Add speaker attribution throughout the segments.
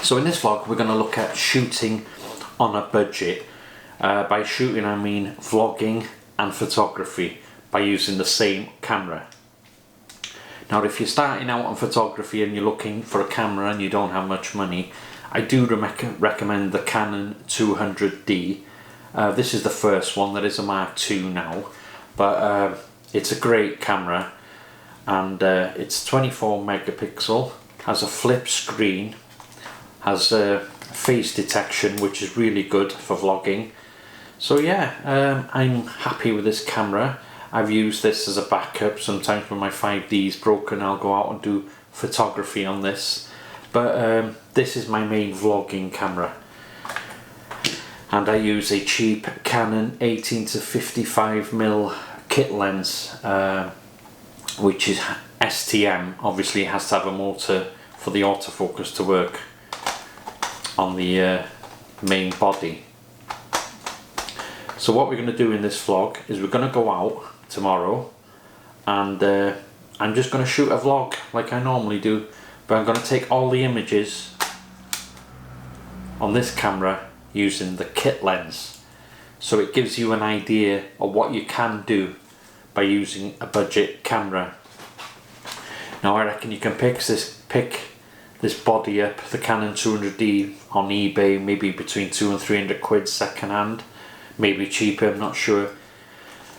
Speaker 1: So in this vlog we're going to look at shooting on a budget. By shooting I mean vlogging and photography by using the same camera. Now if you're starting out on photography and you're looking for a camera and you don't have much money, I do recommend the Canon 200D. This is the first one, there is a Mark II now, but it's a great camera, and it's 24 megapixel, has a flip screen, has face detection which is really good for vlogging. So yeah, I'm happy with this camera. I've used this as a backup. Sometimes when my 5D is broken I'll go out and do photography on this, but this is my main vlogging camera, and I use a cheap Canon 18 to 55mm kit lens, which is STM. Obviously it has to have a motor for the autofocus to work on the main body. So what we're going to do in this vlog is we're going to go out tomorrow, and I'm just going to shoot a vlog like I normally do, but I'm going to take all the images on this camera using the kit lens, so it gives you an idea of what you can do by using a budget camera. Now I reckon you can pick this body up, the Canon 200D, on eBay, maybe between 200 and 300 quid second hand, maybe cheaper, I'm not sure.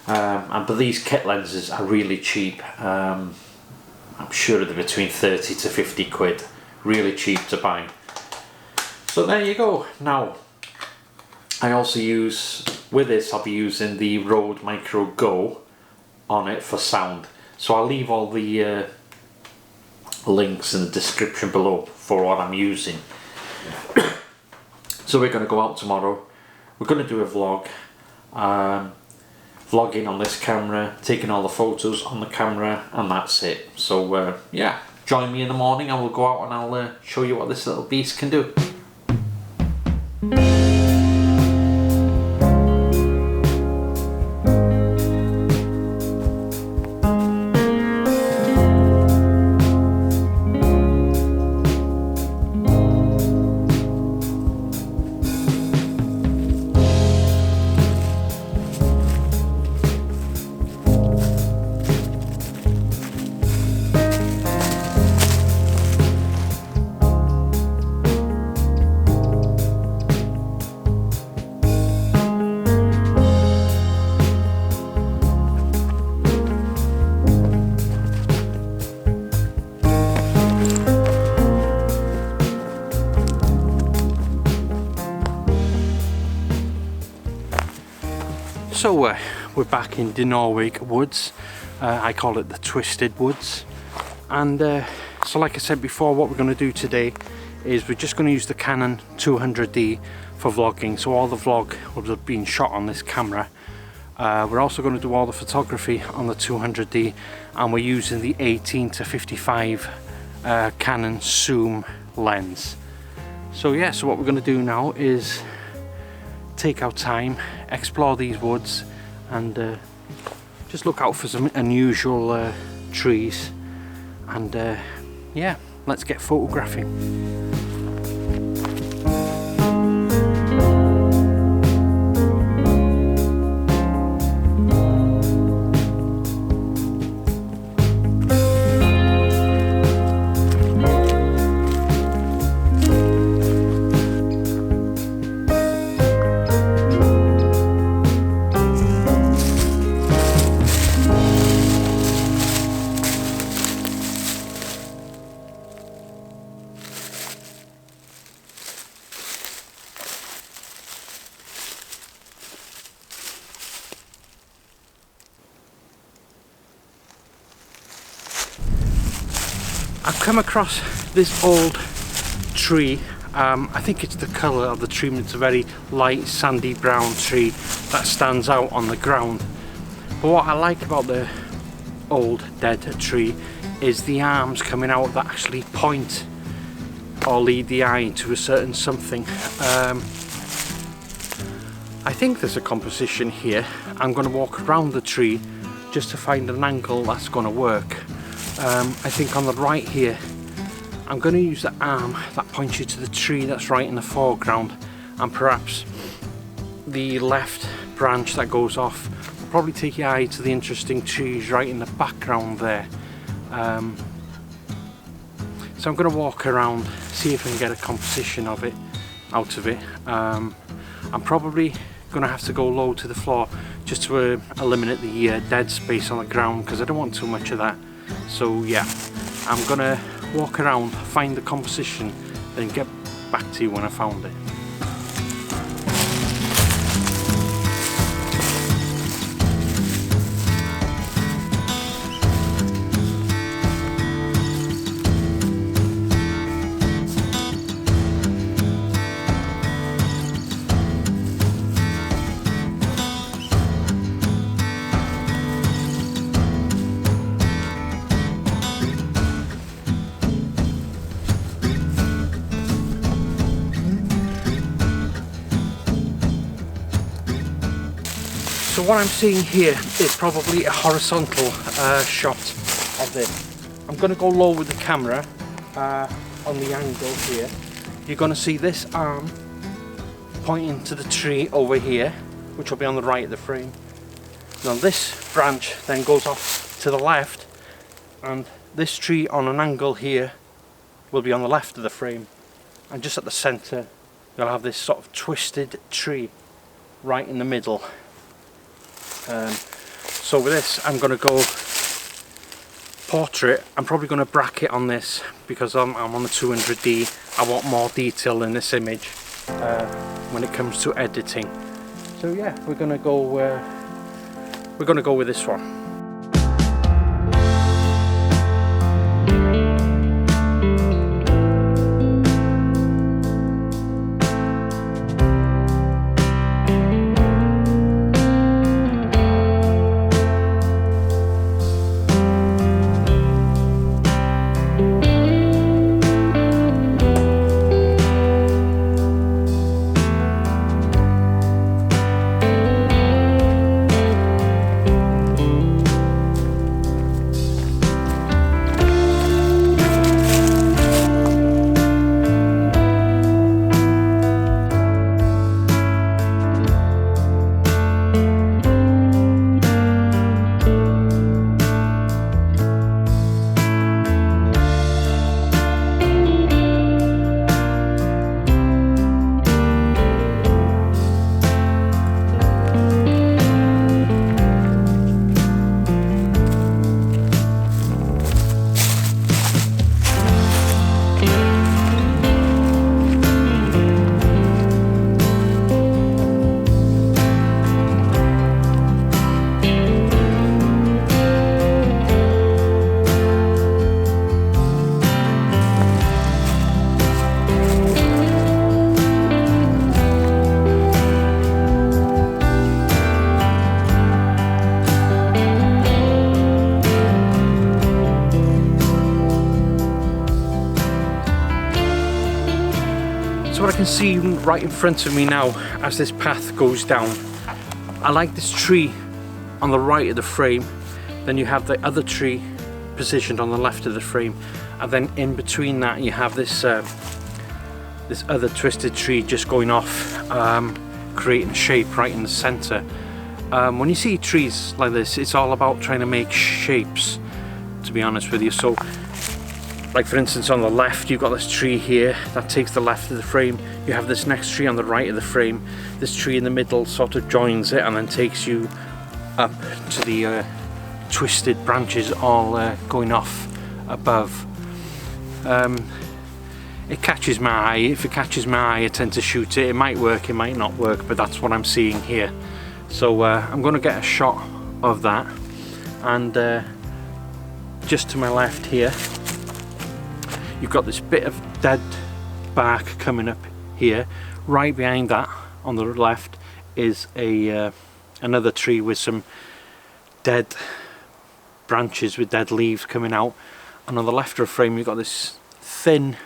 Speaker 1: But these kit lenses are really cheap. I'm sure they're between 30 to 50 quid, really cheap to buy. So there you go. Now I also use, with this I'll be using the VideoMicro Go on it for sound, so I'll leave all the links in the description below for what I'm using. So we're going to go out tomorrow, we're going to do a vlog, vlogging on this camera, taking all the photos on the camera, and that's it. So yeah, join me in the morning and we'll go out and I'll show you what this little beast can do. So we're back in the Norwich woods. I call it the Twisted Woods, and so like I said before, what we're going to do today is we're just going to use the Canon 200D for vlogging. So all the vlog will have been shot on this camera. We're also going to do all the photography on the 200D, and we're using the 18 to 55 Canon zoom lens. So yeah, so what we're going to do now is take our time, explore these woods, and just look out for some unusual trees, and yeah, let's get photographing. I've come across this old tree. I think it's the colour of the tree. It's a very light sandy brown tree that stands out on the ground. But what I like about the old dead tree is the arms coming out that actually point or lead the eye into a certain something. I think there's a composition here. I'm going to walk around the tree just to find an angle that's going to work. I think on the right here
Speaker 2: I'm going to use the arm that points you to the tree that's right in the foreground, and perhaps the left branch that goes off will probably take your eye to the interesting trees right in the background there. So I'm going to walk around, see if I can get a composition of it, out of it. I'm probably going to have to go low to the floor just to eliminate the dead space on the ground, because I don't want too much of that. So yeah, I'm going to walk around, find the composition, then get back to you when I found it. So what I'm seeing here is probably a horizontal shot of it. I'm going to go low with the camera on the angle here. You're going to see this arm pointing to the tree over here, which will be on the right of the frame. Now this branch then goes off to the left, and this tree on an angle here will be on the left of the frame. And just at the centre you'll have this sort of twisted tree right in the middle. So with this I'm going to go portrait. I'm probably going to bracket on this because I'm on the 200D. I want more detail in this image when it comes to editing. So yeah, we're going to go with this one. So what I can see right in front of me now as this path goes down, I like this tree on the right of the frame, then you have the other tree positioned on the left of the frame, and then in between that you have this this other twisted tree just going off, creating shape right in the center. When you see trees like this, it's all about trying to make shapes, to be honest with you. So like for instance on the left you've got this tree here that takes the left of the frame, you have this next tree on the right of the frame, this tree in the middle sort of joins it and then takes you up to the twisted branches all going off above. It catches my eye. If it catches my eye I tend to shoot it. It might work, it might not work, but that's what I'm seeing here. So I'm going to get a shot of that, and just to my left here you've got this bit of dead bark coming up here. Right behind that on the left is a another tree with some dead branches with dead leaves coming out, and on the left of the frame you've got this thin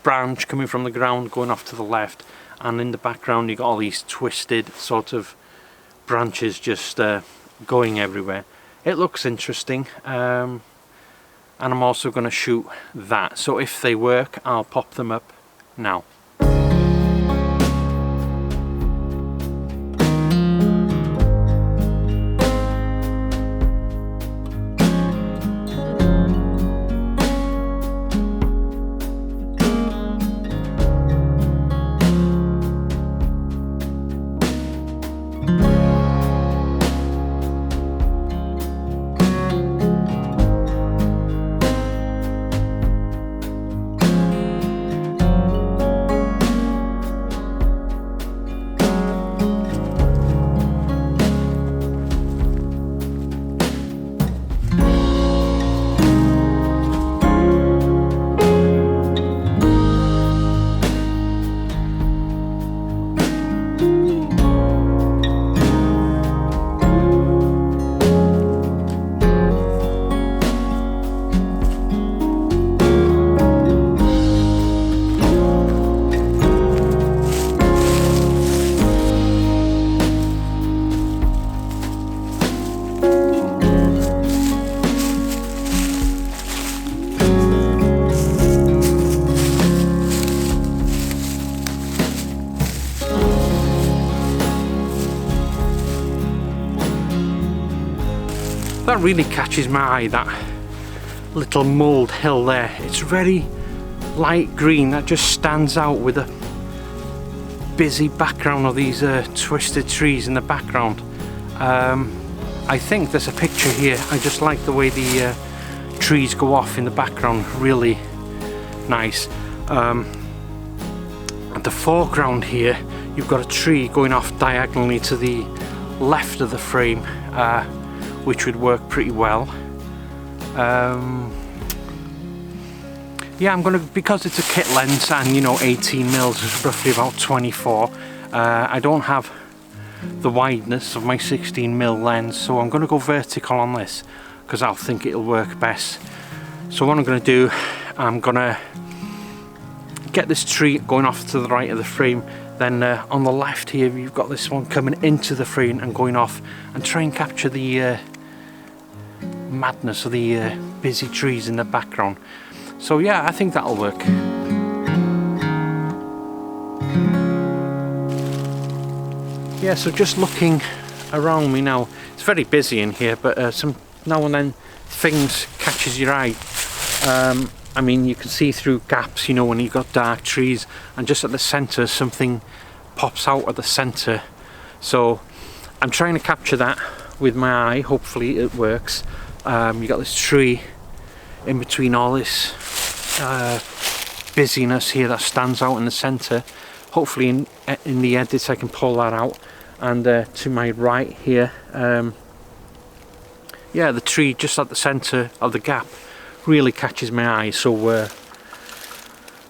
Speaker 2: branch coming from the ground going off to the left, and in the background you've got all these twisted sort of branches just going everywhere. It looks interesting. and I'm also going to shoot that. So if they work, I'll pop them up now. That really catches my eye, that little mould hill there. It's very light green, that just stands out with a busy background of these twisted trees in the background. I think there's a picture here. I just like the way the trees go off in the background, really nice. At the foreground here, you've got a tree going off diagonally to the left of the frame, which would work pretty well. Yeah, I'm gonna, because it's a kit lens and you know 18 mils is roughly about 24, I don't have the wideness of my 16mm lens, so I'm gonna go vertical on this because I'll think it'll work best. So what I'm gonna do, I'm gonna get this tree going off to the right of the frame, then on the left here you've got this one coming into the frame and going off, and try and capture the madness of the busy trees in the background. So yeah, I think that'll work. Yeah, so just looking around me now, it's very busy in here, but some now and then things catches your eye. I mean, you can see through gaps, you know, when you've got dark trees, and just at the centre something pops out at the centre. So I'm trying to capture that with my eye. Hopefully it works. You got this tree in between all this busyness here that stands out in the centre. Hopefully in the edit I can pull that out. And to my right here, yeah, the tree just at the centre of the gap really catches my eye. So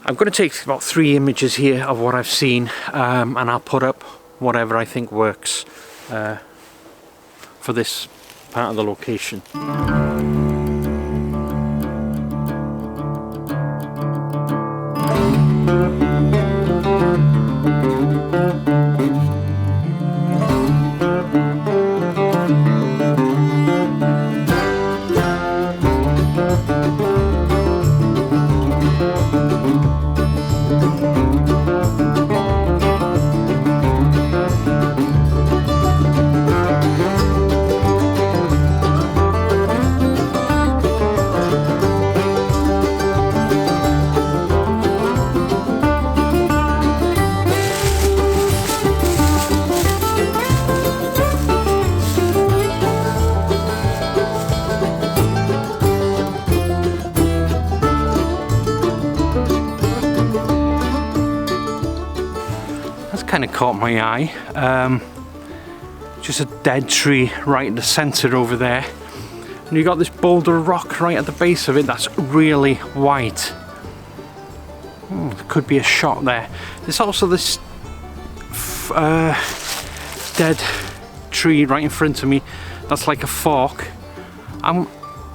Speaker 2: I'm going to take about 3 images here of what I've seen, and I'll put up whatever I think works for this part of the location. Kind of caught my eye. Just a dead tree right in the center over there, and you got this boulder rock right at the base of it that's really white. There could be a shot there. There's also this dead tree right in front of me that's like a fork. I'm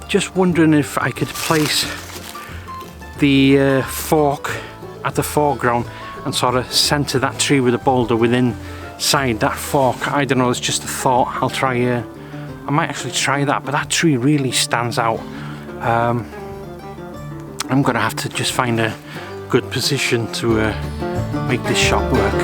Speaker 2: just wondering if I could place the fork at the foreground and sort of center that tree with a boulder within inside that fork. I don't know, it's just a thought. I'll try, I might actually try that, but that tree really stands out. I'm gonna have to just find a good position to make this shot work.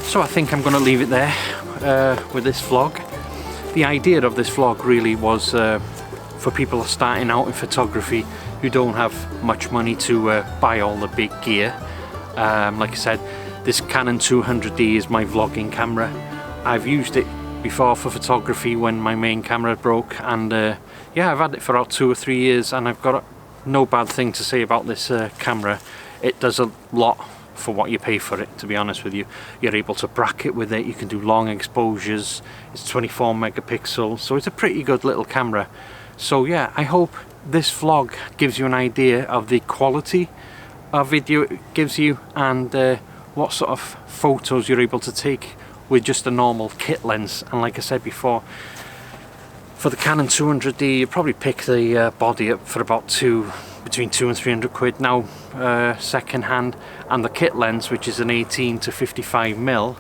Speaker 2: So I think I'm going to leave it there with this vlog. The idea of this vlog really was for people starting out in photography who don't have much money to buy all the big gear. Like I said, this Canon 200D is my vlogging camera. I've used it before for photography when my main camera broke, and yeah, I've had it for about 2 or 3 years, and I've got no bad thing to say about this camera. It does a lot for what you pay for it, to be honest with you. You're able to bracket with it, you can do long exposures, it's 24 megapixels, so it's a pretty good little camera. So yeah, I hope this vlog gives you an idea of the quality of video it gives you, and what sort of photos you're able to take with just a normal kit lens. And like I said before, for the Canon 200D you probably pick the body up for about between 200 and 300 quid now, second hand, and the kit lens, which is an 18 to 55mm,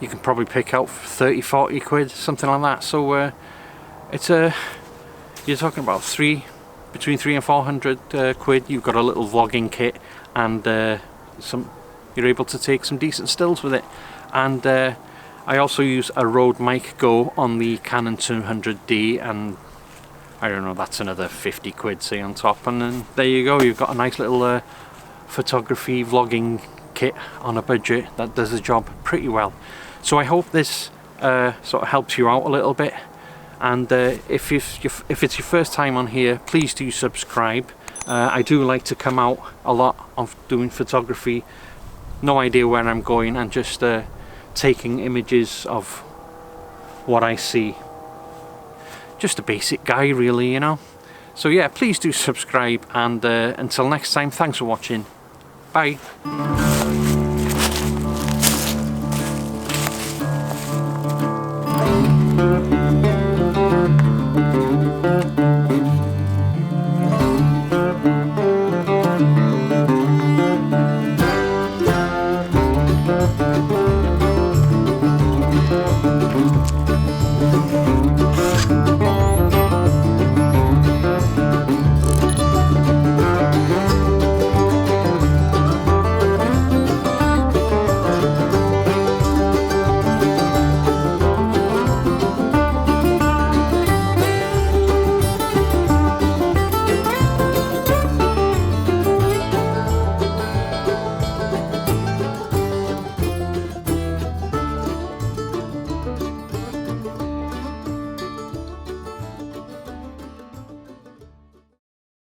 Speaker 2: you can probably pick out 30-40 quid, something like that. So it's you're talking about between 300 and 400 quid. You've got a little vlogging kit, and you're able to take some decent stills with it. And I also use a Rode Mic Go on the Canon 200D, and I don't know, that's another 50 quid say on top, and then there you go, you've got a nice little photography vlogging kit on a budget that does the job pretty well. So I hope this sort of helps you out a little bit, and if it's your first time on here, please do subscribe. I do like to come out a lot of doing photography, no idea where I'm going, and just taking images of what I see. Just a basic guy really, you know. So yeah, please do subscribe, and until next time, thanks for watching. Bye.